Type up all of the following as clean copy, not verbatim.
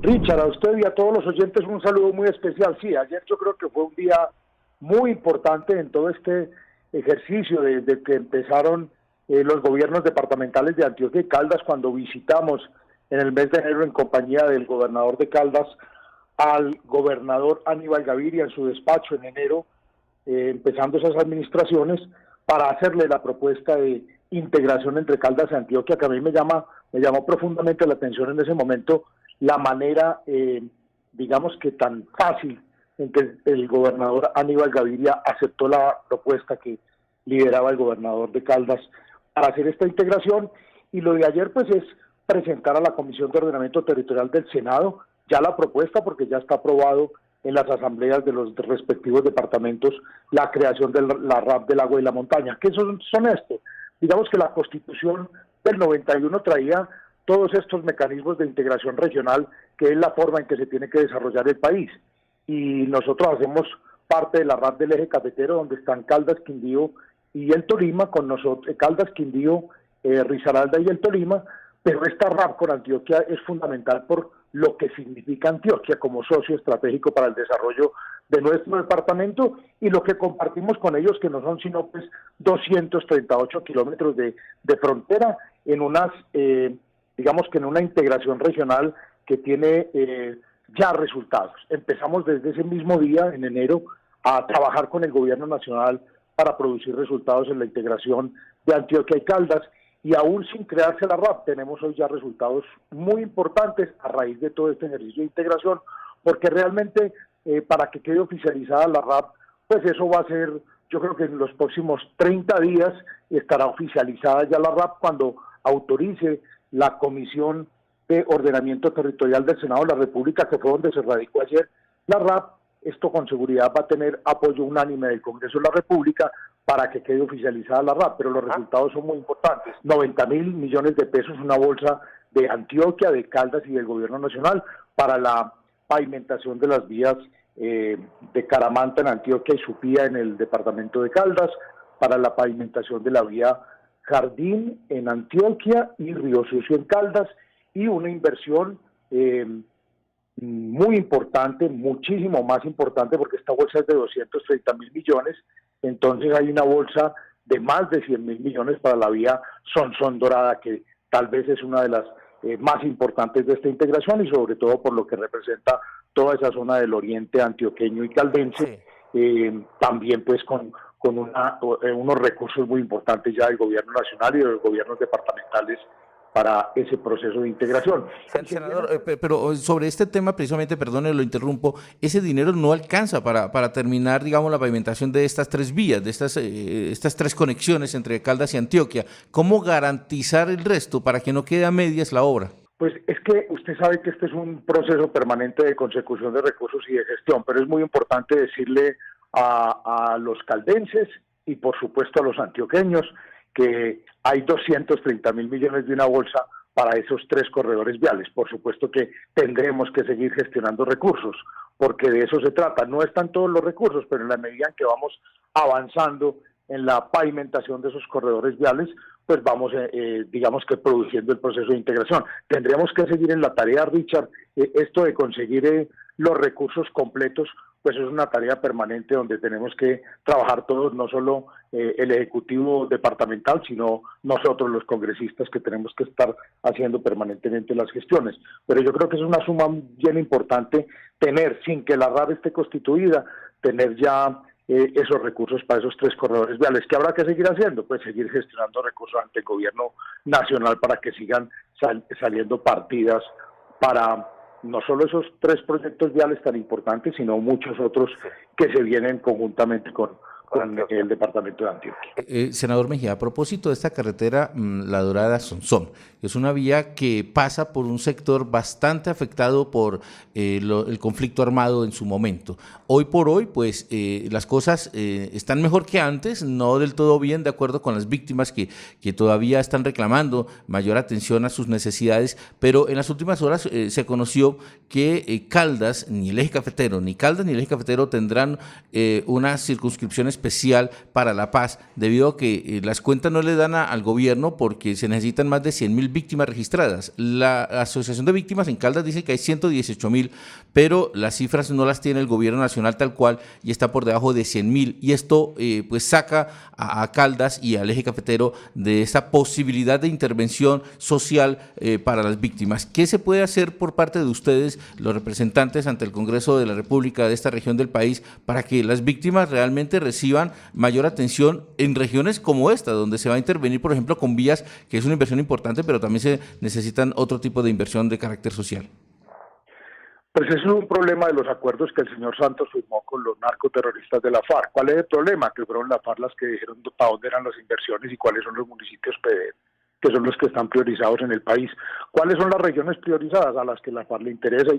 Richard, a usted y a todos los oyentes un saludo muy especial. Sí, ayer yo creo que fue un día muy importante en todo este ejercicio desde que empezaron los gobiernos departamentales de Antioquia y Caldas, cuando visitamos en el mes de enero en compañía del gobernador de Caldas al gobernador Aníbal Gaviria en su despacho en enero, empezando esas administraciones, para hacerle la propuesta de integración entre Caldas y Antioquia, que a mí me llamó profundamente la atención en ese momento, la manera, digamos que tan fácil en que el gobernador Aníbal Gaviria aceptó la propuesta que lideraba el gobernador de Caldas para hacer esta integración. Y lo de ayer pues es presentar a la Comisión de Ordenamiento Territorial del Senado ya la propuesta, porque ya está aprobado en las asambleas de los respectivos departamentos la creación de la RAP del agua y la montaña. ¿Qué son estos? Digamos que la Constitución del 91 traía todos estos mecanismos de integración regional, que es la forma en que se tiene que desarrollar el país. Y nosotros hacemos parte de la RAP del eje cafetero, donde están Caldas, Quindío y el Tolima, con nosotros, Caldas, Quindío, Risaralda y el Tolima, pero esta RAP con Antioquia es fundamental por lo que significa Antioquia como socio estratégico para el desarrollo de nuestro departamento y lo que compartimos con ellos, que no son sino pues 238 kilómetros de frontera en unas, digamos que en una integración regional que tiene ya resultados. Empezamos desde ese mismo día, en enero, a trabajar con el gobierno nacional para producir resultados en la integración de Antioquia y Caldas, y aún sin crearse la RAP, tenemos hoy ya resultados muy importantes a raíz de todo este ejercicio de integración, porque realmente para que quede oficializada la RAP, pues eso va a ser, yo creo que en los próximos 30 días estará oficializada ya la RAP cuando autorice la Comisión de Ordenamiento Territorial del Senado de la República, que fue donde se radicó ayer la RAP. Esto con seguridad va a tener apoyo unánime del Congreso de la República para que quede oficializada la RAP, pero los resultados son muy importantes. 90.000 millones de pesos, una bolsa de Antioquia, de Caldas y del Gobierno Nacional para la pavimentación de las vías de Caramanta en Antioquia y Supía en el departamento de Caldas, para la pavimentación de la vía Jardín en Antioquia y Río Sucio en Caldas, y una inversión muy importante, muchísimo más importante, porque esta bolsa es de 230.000 millones, entonces hay una bolsa de más de 100.000 millones para la vía Sonsón Dorada, que tal vez es una de las más importantes de esta integración, y sobre todo por lo que representa toda esa zona del oriente antioqueño y caldense, también pues con unos recursos muy importantes ya del gobierno nacional y de los gobiernos departamentales para ese proceso de integración. Senador, pero sobre este tema precisamente, perdone, lo interrumpo, ese dinero no alcanza para terminar, digamos, la pavimentación de estas tres vías, de estas tres conexiones entre Caldas y Antioquia. ¿Cómo garantizar el resto para que no quede a medias la obra? Pues es que usted sabe que este es un proceso permanente de consecución de recursos y de gestión, pero es muy importante decirle a los caldenses y por supuesto a los antioqueños que hay 230.000 millones de una bolsa para esos tres corredores viales. Por supuesto que tendremos que seguir gestionando recursos, porque de eso se trata. No están todos los recursos, pero en la medida en que vamos avanzando en la pavimentación de esos corredores viales, pues vamos, digamos que produciendo el proceso de integración. Tendremos que seguir en la tarea, Richard, esto de conseguir los recursos completos, pues es una tarea permanente donde tenemos que trabajar todos, no solo el Ejecutivo departamental, sino nosotros los congresistas, que tenemos que estar haciendo permanentemente las gestiones. Pero yo creo que es una suma bien importante tener, sin que la RAB esté constituida, tener ya esos recursos para esos tres corredores viales. ¿Qué habrá que seguir haciendo? Pues seguir gestionando recursos ante el gobierno nacional para que sigan saliendo partidas para no solo esos tres proyectos viales tan importantes, sino muchos otros que se vienen conjuntamente con el departamento de Antioquia. Senador Mejía, a propósito de esta carretera La Dorada-Sonsón, es una vía que pasa por un sector bastante afectado por el conflicto armado en su momento. Hoy por hoy, pues las cosas están mejor que antes, no del todo bien, de acuerdo con las víctimas que todavía están reclamando mayor atención a sus necesidades, pero en las últimas horas se conoció que Caldas, ni el eje cafetero, ni Caldas ni el eje cafetero tendrán una circunscripción especial especial para la paz, debido a que las cuentas no le dan al gobierno porque se necesitan más de 100.000 víctimas registradas. La Asociación de Víctimas en Caldas dice que hay 118.000, pero las cifras no las tiene el gobierno nacional tal cual y está por debajo de 100.000, y esto pues saca a Caldas y al eje cafetero de esta posibilidad de intervención social para las víctimas. ¿Qué se puede hacer por parte de ustedes, los representantes ante el Congreso de la República de esta región del país, para que las víctimas realmente reciban mayor atención en regiones como esta, donde se va a intervenir, por ejemplo, con vías, que es una inversión importante, pero también se necesitan otro tipo de inversión de carácter social? Pues eso es un problema de los acuerdos que el señor Santos firmó con los narcoterroristas de la FARC. ¿Cuál es el problema? Que fueron las FARC las que dijeron para dónde eran las inversiones y cuáles son los municipios que son los que están priorizados en el país. ¿Cuáles son las regiones priorizadas a las que la FARC le interesa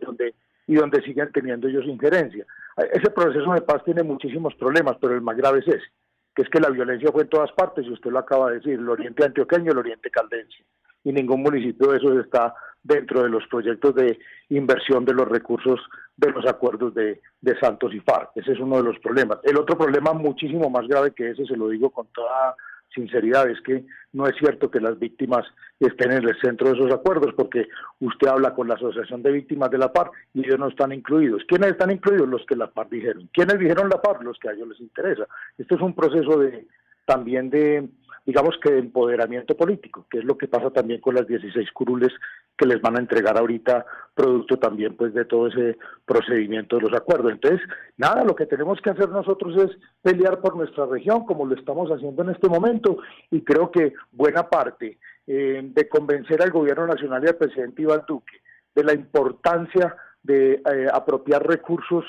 y donde siguen teniendo ellos injerencia? Ese proceso de paz tiene muchísimos problemas, pero el más grave es ese, que es que la violencia fue en todas partes, y usted lo acaba de decir, el oriente antioqueño, el oriente caldense, y ningún municipio de esos está dentro de los proyectos de inversión de los recursos de los acuerdos de Santos y FARC. Ese es uno de los problemas. El otro problema muchísimo más grave que ese, se lo digo con toda sinceridad, es que no es cierto que las víctimas estén en el centro de esos acuerdos, porque usted habla con la Asociación de Víctimas de la FARC y ellos no están incluidos. ¿Quiénes están incluidos? Los que la FARC dijeron. ¿Quiénes dijeron la FARC? Los que a ellos les interesa. Esto es un proceso también de, digamos que de empoderamiento político, que es lo que pasa también con las 16 curules que les van a entregar ahorita, producto también pues de todo ese procedimiento de los acuerdos. Entonces, nada, lo que tenemos que hacer nosotros es pelear por nuestra región, como lo estamos haciendo en este momento, y creo que buena parte de convencer al gobierno nacional y al presidente Iván Duque de la importancia de apropiar recursos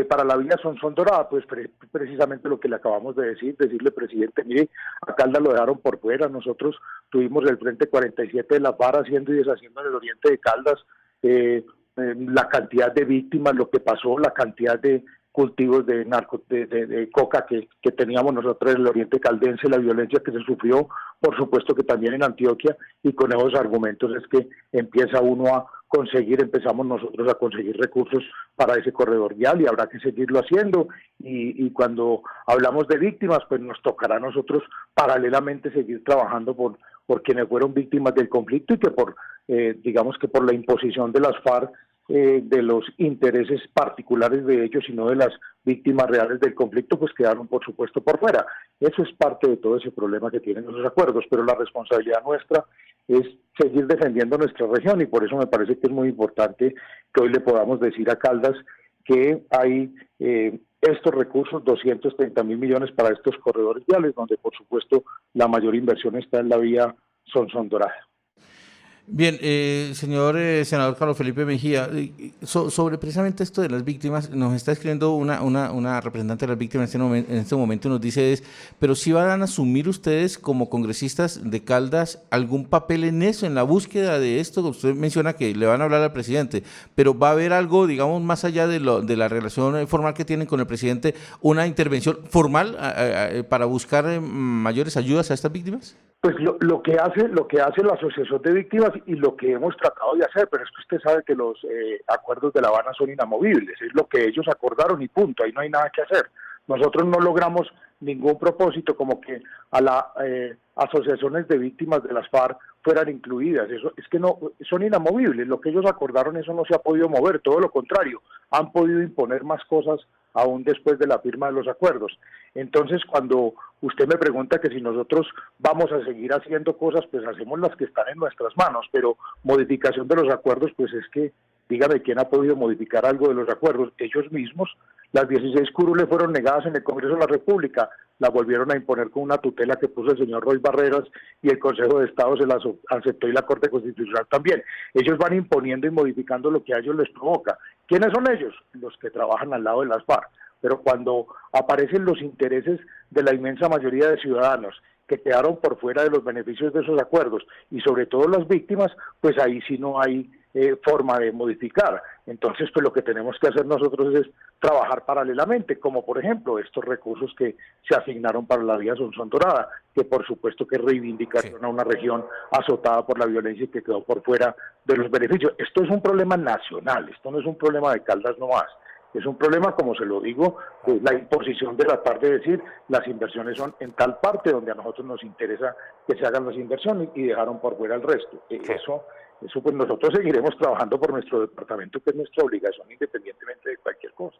para la vía Sonsón Dorada, pues precisamente lo que le acabamos de decirle, presidente, mire, a Caldas lo dejaron por fuera. Nosotros tuvimos el Frente 47 de la FARC haciendo y deshaciendo en el oriente de Caldas, la cantidad de víctimas, lo que pasó, la cantidad de cultivos de coca que teníamos nosotros en el oriente caldense, la violencia que se sufrió, por supuesto que también en Antioquia, y con esos argumentos es que empezamos nosotros a conseguir recursos para ese corredor vial, y habrá que seguirlo haciendo, y cuando hablamos de víctimas, pues nos tocará a nosotros paralelamente seguir trabajando por quienes fueron víctimas del conflicto, y que digamos que por la imposición de las FARC, de los intereses particulares de ellos y no de las víctimas reales del conflicto, pues quedaron por supuesto por fuera. Eso es parte de todo ese problema que tienen esos acuerdos, pero la responsabilidad nuestra es seguir defendiendo nuestra región, y por eso me parece que es muy importante que hoy le podamos decir a Caldas que hay estos recursos, 230.000 millones para estos corredores viales, donde por supuesto la mayor inversión está en la vía Sonsón Dorada. Bien, señor senador Carlos Felipe Mejía, sobre precisamente esto de las víctimas, nos está escribiendo una representante de las víctimas en este momento, nos dice pero si van a asumir ustedes como congresistas de Caldas algún papel en eso, en la búsqueda de esto. Usted menciona que le van a hablar al presidente, pero va a haber algo, digamos, más allá de la relación formal que tienen con el presidente, una intervención formal para buscar mayores ayudas a estas víctimas. Pues lo que hace la Asociación de Víctimas y lo que hemos tratado de hacer, pero es que usted sabe que los acuerdos de La Habana son inamovibles, es lo que ellos acordaron y punto, ahí no hay nada que hacer. Nosotros no logramos ningún propósito como que a las asociaciones de víctimas de las FARC fueran incluidas. Eso es que no, son inamovibles, lo que ellos acordaron, eso no se ha podido mover, todo lo contrario, han podido imponer más cosas aún después de la firma de los acuerdos. Entonces, cuando usted me pregunta que si nosotros vamos a seguir haciendo cosas, pues hacemos las que están en nuestras manos, pero modificación de los acuerdos, pues es que, dígame, ¿quién ha podido modificar algo de los acuerdos? Ellos mismos. Las 16 curules fueron negadas en el Congreso de la República, las volvieron a imponer con una tutela que puso el señor Roy Barreras, y el Consejo de Estado se las aceptó, y la Corte Constitucional también. Ellos van imponiendo y modificando lo que a ellos les provoca. ¿Quiénes son ellos? Los que trabajan al lado de las FARC. Pero cuando aparecen los intereses de la inmensa mayoría de ciudadanos que quedaron por fuera de los beneficios de esos acuerdos, y sobre todo las víctimas, pues ahí sí no hay forma de modificar. Entonces, pues lo que tenemos que hacer nosotros es trabajar paralelamente, como por ejemplo estos recursos que se asignaron para la vía Sonsón Dorada, que por supuesto que reivindicaron a una región azotada por la violencia y que quedó por fuera de los beneficios. Esto es un problema nacional, esto no es un problema de Caldas nomás. Es un problema, como se lo digo, la imposición de tratar de decir las inversiones son en tal parte donde a nosotros nos interesa que se hagan las inversiones y dejaron por fuera el resto. Eso pues nosotros seguiremos trabajando por nuestro departamento, que es nuestra obligación independientemente de cualquier cosa.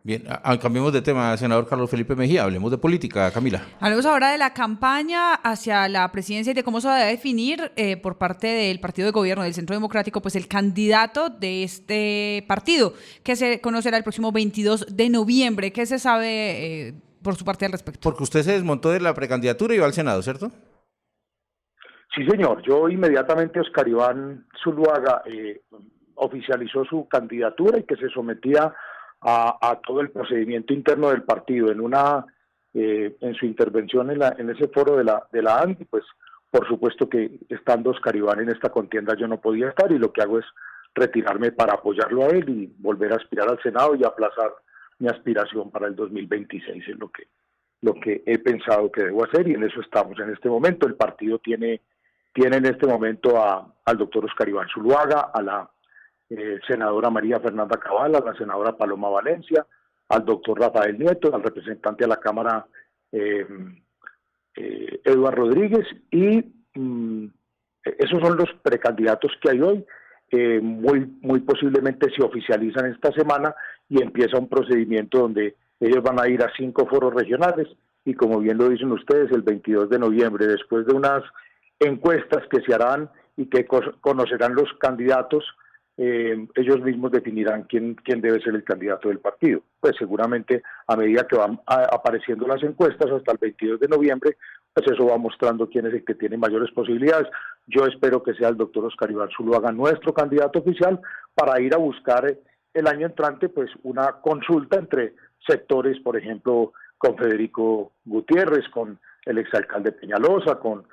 Bien, cambiemos de tema, senador Carlos Felipe Mejía, hablemos de política, Camila. Hablemos ahora de la campaña hacia la presidencia y de cómo se va a definir por parte del partido de gobierno del Centro Democrático, pues el candidato de este partido, que se conocerá el próximo 22 de noviembre. ¿Qué se sabe por su parte al respecto? Porque usted se desmontó de la precandidatura y va al Senado, ¿cierto? Sí, señor. Yo inmediatamente, Oscar Iván Zuluaga oficializó su candidatura y que se sometía a todo el procedimiento interno del partido. En su intervención en ese foro de la ANDI, pues por supuesto que estando Oscar Iván en esta contienda yo no podía estar, y lo que hago es retirarme para apoyarlo a él y volver a aspirar al Senado y aplazar mi aspiración para el 2026, es lo que he pensado que debo hacer, y en eso estamos en este momento. El partido tiene en este momento al doctor Oscar Iván Zuluaga, a la senadora María Fernanda Cabal, a la senadora Paloma Valencia, al doctor Rafael Nieto, al representante de la Cámara Eduardo Rodríguez, y esos son los precandidatos que hay hoy. Muy posiblemente se oficializan esta semana y empieza un procedimiento donde ellos van a ir a 5 foros regionales, y como bien lo dicen ustedes, el 22 de noviembre, después de unas encuestas que se harán y que conocerán los candidatos, ellos mismos definirán quién debe ser el candidato del partido. Pues seguramente a medida que van apareciendo las encuestas hasta el 22 de noviembre, pues eso va mostrando quién es el que tiene mayores posibilidades. Yo espero que sea el doctor Oscar Iván Zuluaga nuestro candidato oficial, para ir a buscar el año entrante pues una consulta entre sectores, por ejemplo, con Federico Gutiérrez, con el exalcalde Peñalosa, con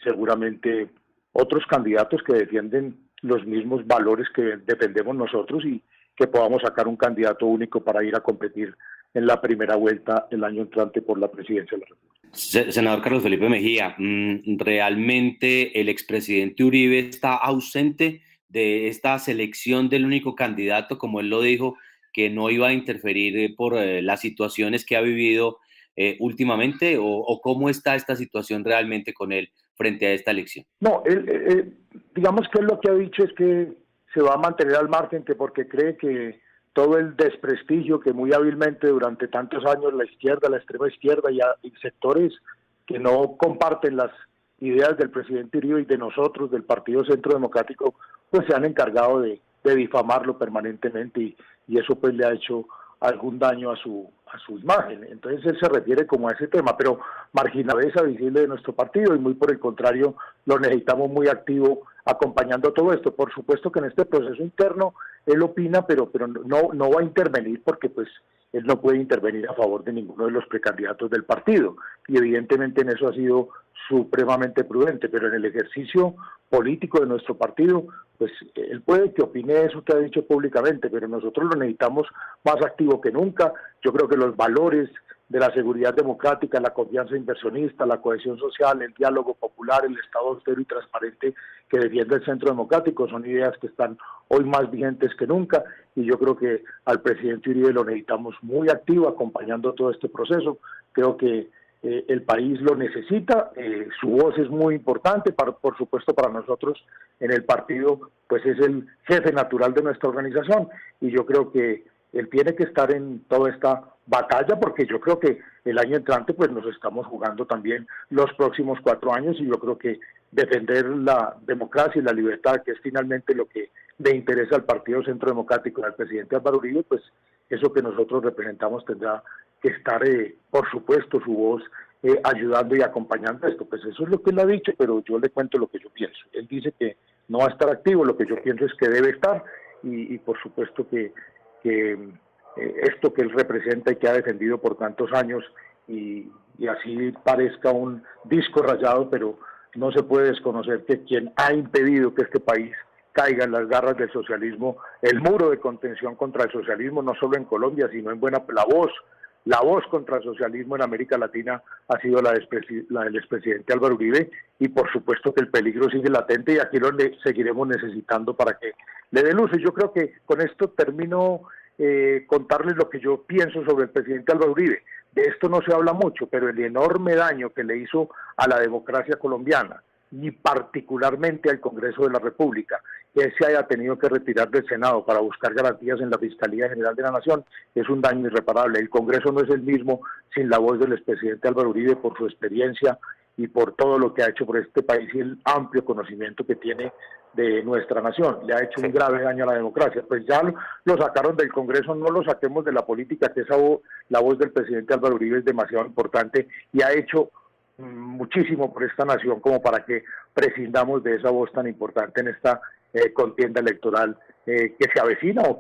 seguramente otros candidatos que defienden los mismos valores que defendemos nosotros, y que podamos sacar un candidato único para ir a competir en la primera vuelta el año entrante por la presidencia de la República. Senador Carlos Felipe Mejía, ¿realmente el expresidente Uribe está ausente de esta selección del único candidato, como él lo dijo, que no iba a interferir por las situaciones que ha vivido últimamente, o cómo está esta situación realmente con él frente a esta elección? No, digamos que él lo que ha dicho es que se va a mantener al margen, que porque cree que todo el desprestigio que muy hábilmente durante tantos años la izquierda, la extrema izquierda y sectores que no comparten las ideas del presidente Uribe y de nosotros, del Partido Centro Democrático, pues se han encargado de difamarlo permanentemente, y eso pues le ha hecho algún daño a su imagen. Entonces él se refiere como a ese tema, pero margina la cabeza visible de nuestro partido, y muy por el contrario lo necesitamos muy activo acompañando todo esto. Por supuesto que en este proceso interno él opina, pero no va a intervenir, porque pues él no puede intervenir a favor de ninguno de los precandidatos del partido, y evidentemente en eso ha sido supremamente prudente, pero en el ejercicio político de nuestro partido, pues él puede que opine eso que ha dicho públicamente, pero nosotros lo necesitamos más activo que nunca. Yo creo que los valores de la seguridad democrática, la confianza inversionista, la cohesión social, el diálogo popular, el Estado austero y transparente que defiende el Centro Democrático son ideas que están hoy más vigentes que nunca, y yo creo que al presidente Uribe lo necesitamos muy activo acompañando todo este proceso. Creo que el país lo necesita, su voz es muy importante, por supuesto para nosotros en el partido, pues es el jefe natural de nuestra organización, y yo creo que él tiene que estar en toda esta batalla, porque yo creo que el año entrante pues nos estamos jugando también los próximos 4 años, y yo creo que defender la democracia y la libertad, que es finalmente lo que le interesa al Partido Centro Democrático y al presidente Álvaro Uribe, pues eso que nosotros representamos tendrá que estar, por supuesto, su voz ayudando y acompañando esto. Pues eso es lo que él ha dicho, pero yo le cuento lo que yo pienso. Él dice que no va a estar activo, lo que yo pienso es que debe estar, y por supuesto que esto que él representa y que ha defendido por tantos años, y así parezca un disco rayado, pero no se puede desconocer que quien ha impedido que este país caiga en las garras del socialismo, el muro de contención contra el socialismo, no solo en Colombia, sino en la voz contra el socialismo en América Latina ha sido la del expresidente Álvaro Uribe, y por supuesto que el peligro sigue latente, y aquí lo seguiremos necesitando para que le dé luz. Y yo creo que con esto termino contarles lo que yo pienso sobre el presidente Álvaro Uribe. De esto no se habla mucho, pero el enorme daño que le hizo a la democracia colombiana y particularmente al Congreso de la República, que se haya tenido que retirar del Senado para buscar garantías en la Fiscalía General de la Nación, es un daño irreparable. El Congreso no es el mismo sin la voz del expresidente Álvaro Uribe por su experiencia y por todo lo que ha hecho por este país y el amplio conocimiento que tiene de nuestra nación. Le ha hecho un grave daño a la democracia. Pues ya lo sacaron del Congreso, no lo saquemos de la política, que la voz del presidente Álvaro Uribe es demasiado importante y ha hecho muchísimo por esta nación como para que prescindamos de esa voz tan importante en esta contienda electoral que se avecina o que